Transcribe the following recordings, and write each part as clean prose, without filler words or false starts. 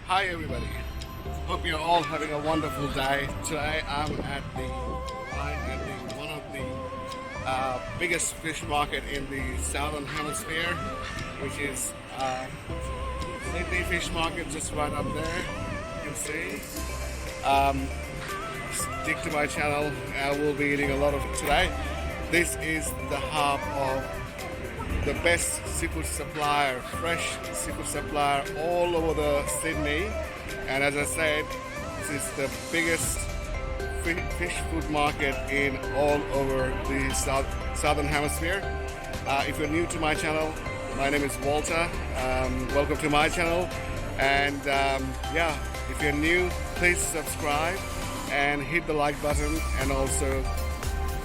Hi everybody, hope you're all having a wonderful day. Today I'm at one of the biggest fish market in the southern hemisphere, which is Sydney Fish Market, just right up there. You can see. Stick to my channel, we'll be eating a lot of today. This is the hub of the best seafood supplier, fresh seafood supplier all over the Sydney. And as I said, this is the biggest fish food market in all over the southern hemisphere. If you're new to my channel, my name is Walter. Welcome to my channel. And yeah, if you're new, please subscribe and hit the like button, and also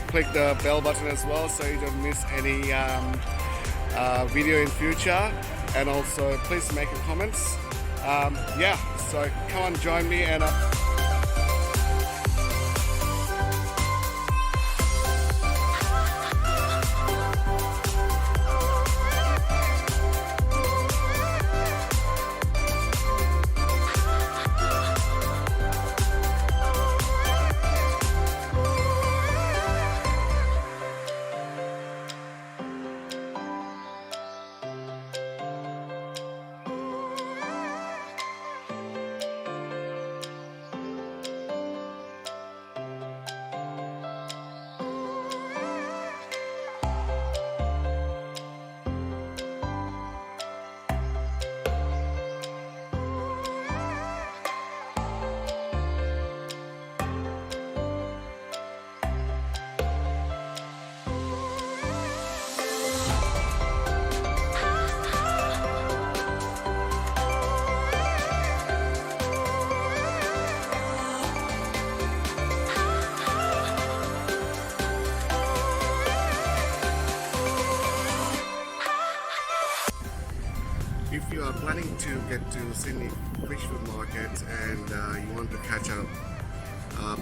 click the bell button as well so you don't miss any video in future. And also please make a comments. Yeah, so come on, join me. And if you are planning to get to Sydney Fish Food Market and you want to catch a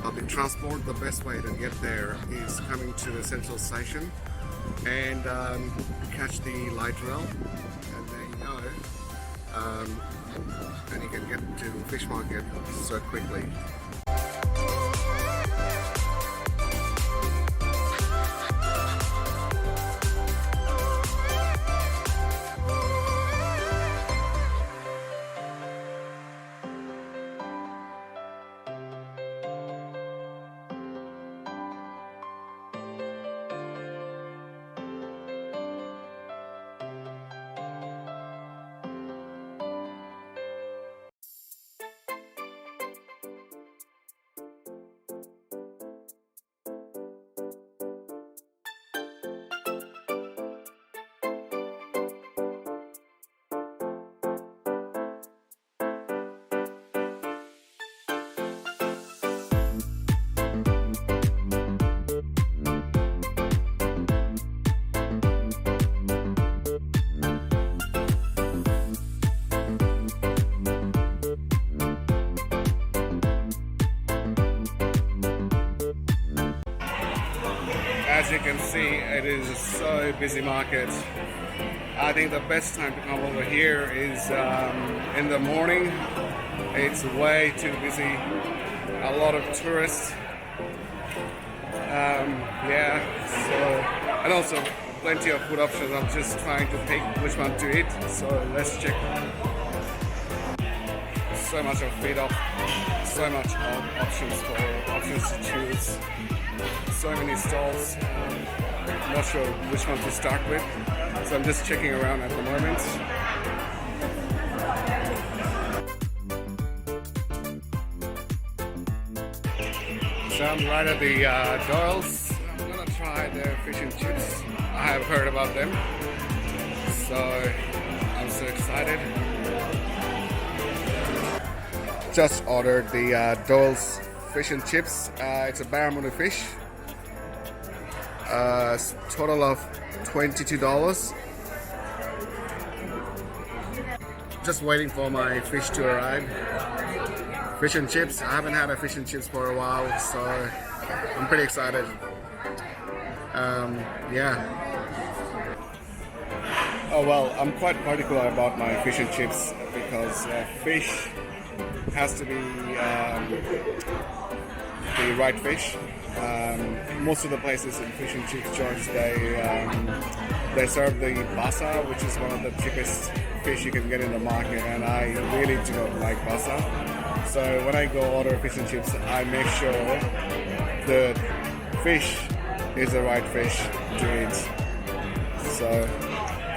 public transport, the best way to get there is coming to the central station and catch the light rail, and there you go. And you can get to Fish Market so quickly. As you can see, it is a so busy market. I think the best time to come over here is in the morning. It's way too busy. A lot of tourists. Yeah, so, and also plenty of food options. I'm just trying to pick which one to eat. So let's check. So much of so much of options to choose. So many stalls. Not sure which one to start with, so I'm just checking around at the moment. So I'm right at the Doyles. I'm gonna try their fish and chips. I have heard about them, so I'm so excited. Just ordered the Doyles fish and chips. It's a barramundi fish. Total of $22. Just waiting for my fish to arrive. Fish and chips. I haven't had a fish and chips for a while, so I'm pretty excited. Yeah. Oh well, I'm quite particular about my fish and chips because fish has to be the right fish. Most of the places in fish and chips joints, they serve the basa, which is one of the cheapest fish you can get in the market, and I really do not like basa. So when I go order fish and chips, I make sure the fish is the right fish to eat. So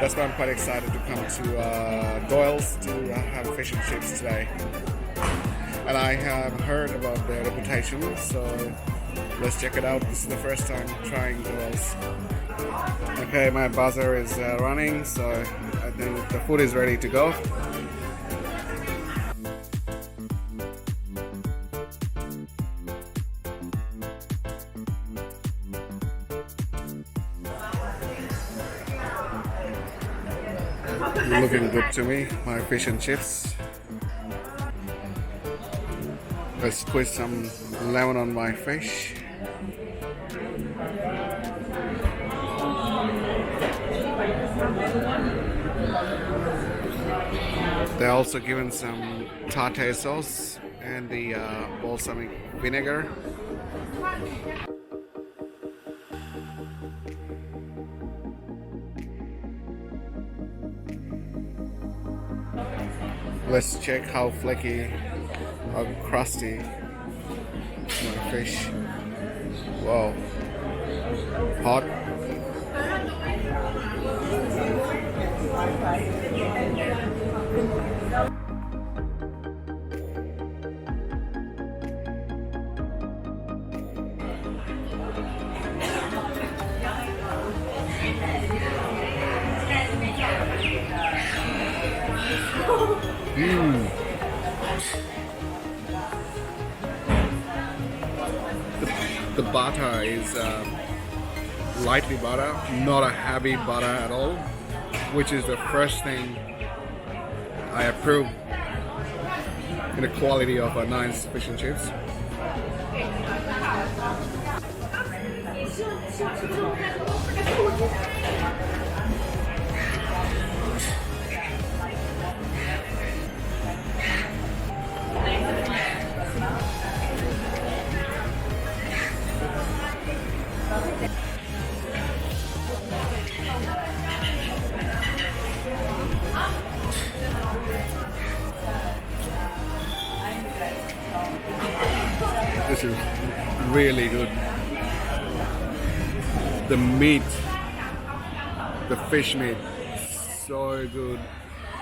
that's why I'm quite excited to come to Doyles to have fish and chips today. And I have heard about their reputation, so let's check it out. This is the first time trying Doyles. Okay, my buzzer is running, so I think the food is ready to go. Looking good to me, my fish and chips. Let's squeeze some lemon on my fish. They're also given some tartare sauce and the balsamic vinegar. Let's check how flaky, how crusty my fish. Wow, hot. The butter is lightly butter, not a heavy butter at all, which is the first thing I approve in the quality of a nice fish and chips. This is really good. The meat, the fish meat, so good,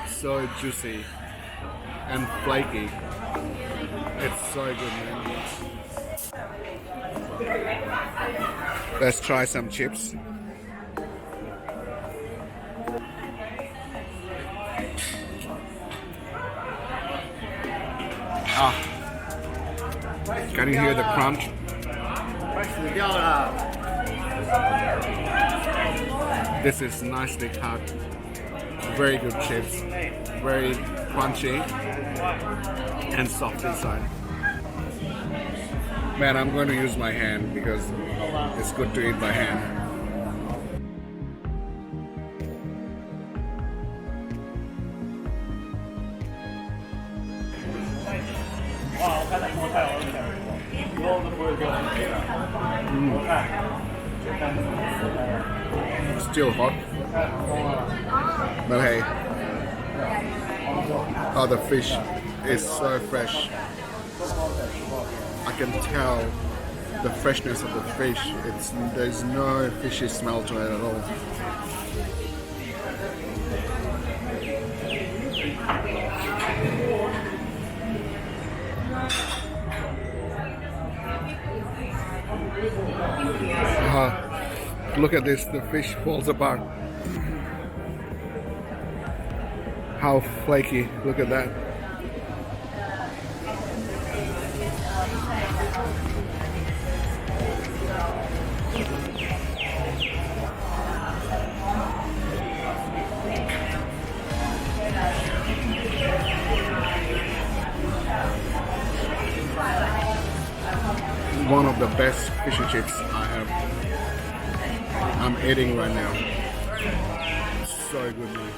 so juicy and flaky. It's so good, man. Let's try some chips. Can you hear the crunch? This is nicely cut. Very good chips. Very crunchy and soft inside. Man, I'm going to use my hand because it's good to eat by hand. Still hot, but hey, oh, the fish is so fresh. I can tell the freshness of the fish. There's no fishy smell to it at all. Look at this, the fish falls apart. How flaky, look at that. One of the best fish and chips I'm eating right now. So good, man.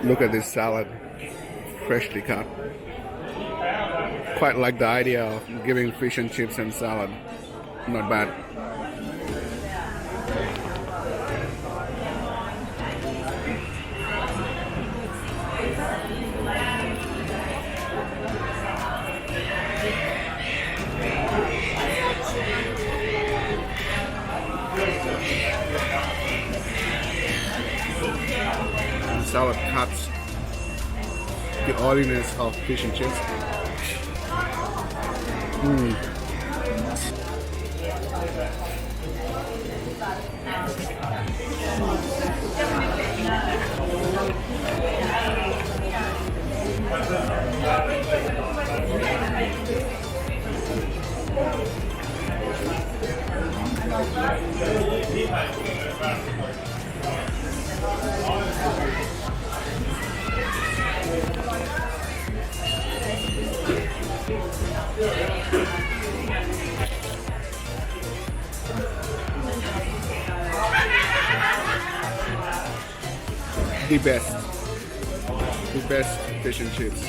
Look at this salad, freshly cut. Quite like the idea of giving fish and chips and salad. Not bad. Salad cuts the oiliness of fish and chips. The best fish and chips.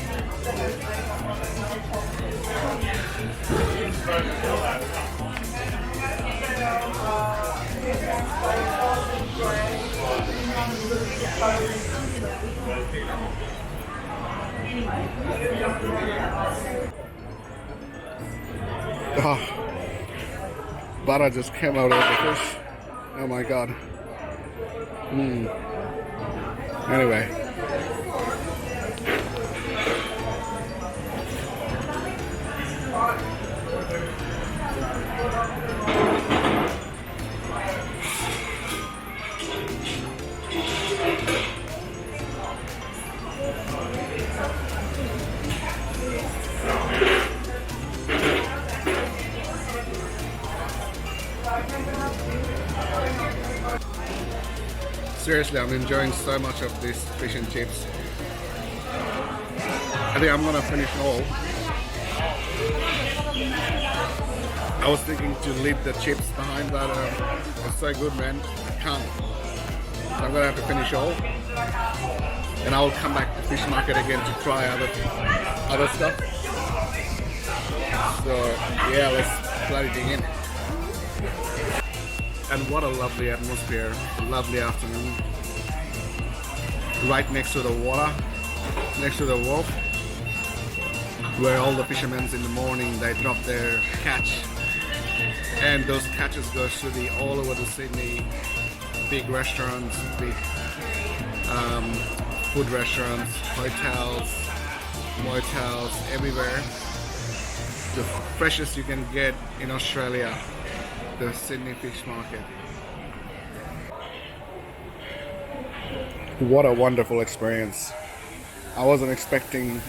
Oh, butter just came out of the fish. Oh my god. Anyway. Seriously, I'm enjoying so much of this fish and chips. I think I'm gonna finish all. I was thinking to leave the chips behind, but it's so good, man. I can't. So I'm gonna have to finish all, and I will come back to fish market again to try other stuff. So yeah, let's bloody dig in. And what a lovely atmosphere, lovely afternoon. Right next to the water, next to the wharf, where all the fishermen in the morning, they drop their catch. And those catches go to the all over the Sydney, big restaurants, big food restaurants, hotels, motels, everywhere. The freshest you can get in Australia. The Sydney fish market. What a wonderful experience. I wasn't expecting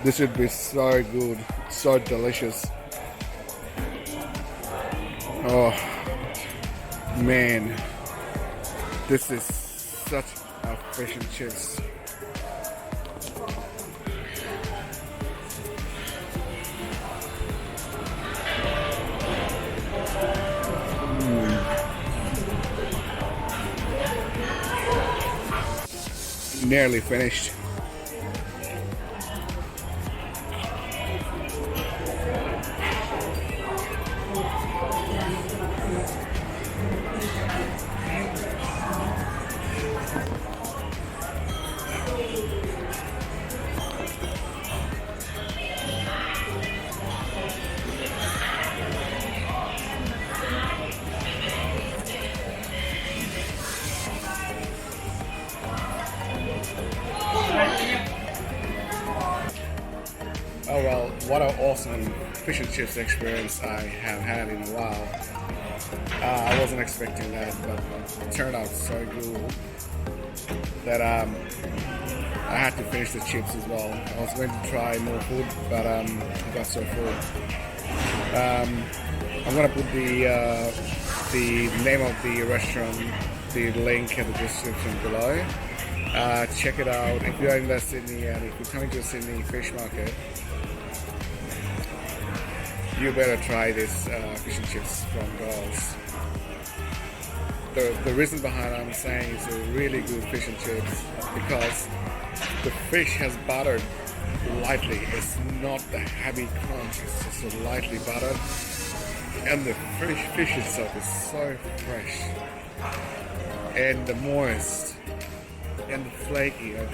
this would be so good, so delicious. Oh man, this is such a fish and chips. Nearly finished. Oh well, what an awesome fish and chips experience I have had in a while. I wasn't expecting that, but it turned out so good that I had to finish the chips as well. I was going to try more food, but I got so full. I'm gonna put the name of the restaurant, the link in the description below. Check it out if you're in Sydney, and if you're coming to Sydney Fish Market, you better try this fish and chips from Doyles. the reason behind I'm saying it's a really good fish and chips because the fish has buttered lightly. It's not the heavy crunch, it's just lightly buttered. And the fish itself is so fresh and the moist and flaky. Like,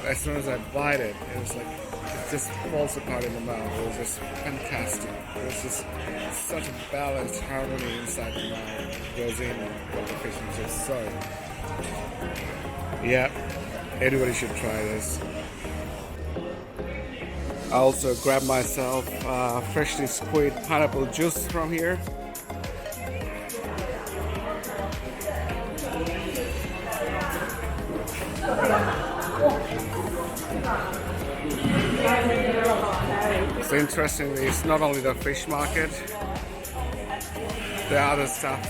as soon as I bite it, it was like it just falls apart in the mouth. It was just fantastic. It was just such a balanced harmony inside the mouth. It goes in with the fish and chips. So yeah, everybody should try this. I also grabbed myself freshly squeezed pineapple juice from here. So interestingly, it's not only the fish market, the other stuff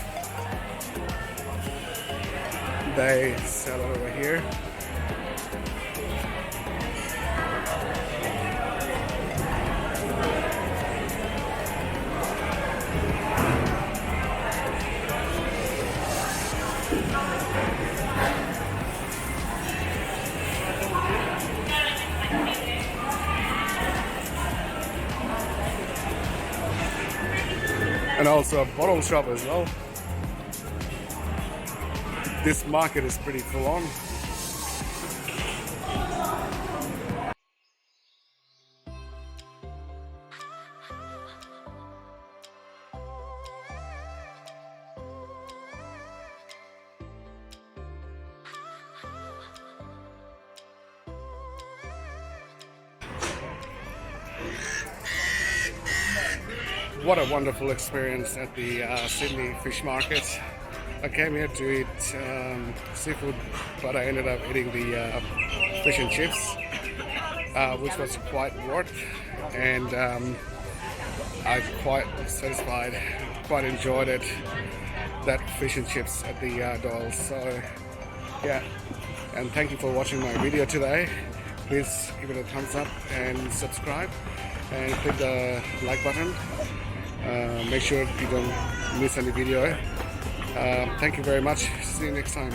they sell over here. And also a bottle shop as well. This market is pretty full on. What a wonderful experience at the Sydney fish market. I came here to eat seafood, but I ended up eating the fish and chips, which was quite worth, and I'm quite satisfied, quite enjoyed it, that fish and chips at the Doyles. So yeah, and thank you for watching my video today. Please give it a thumbs up and subscribe and click the like button. Make sure you don't miss any video. Thank you very much. See you next time.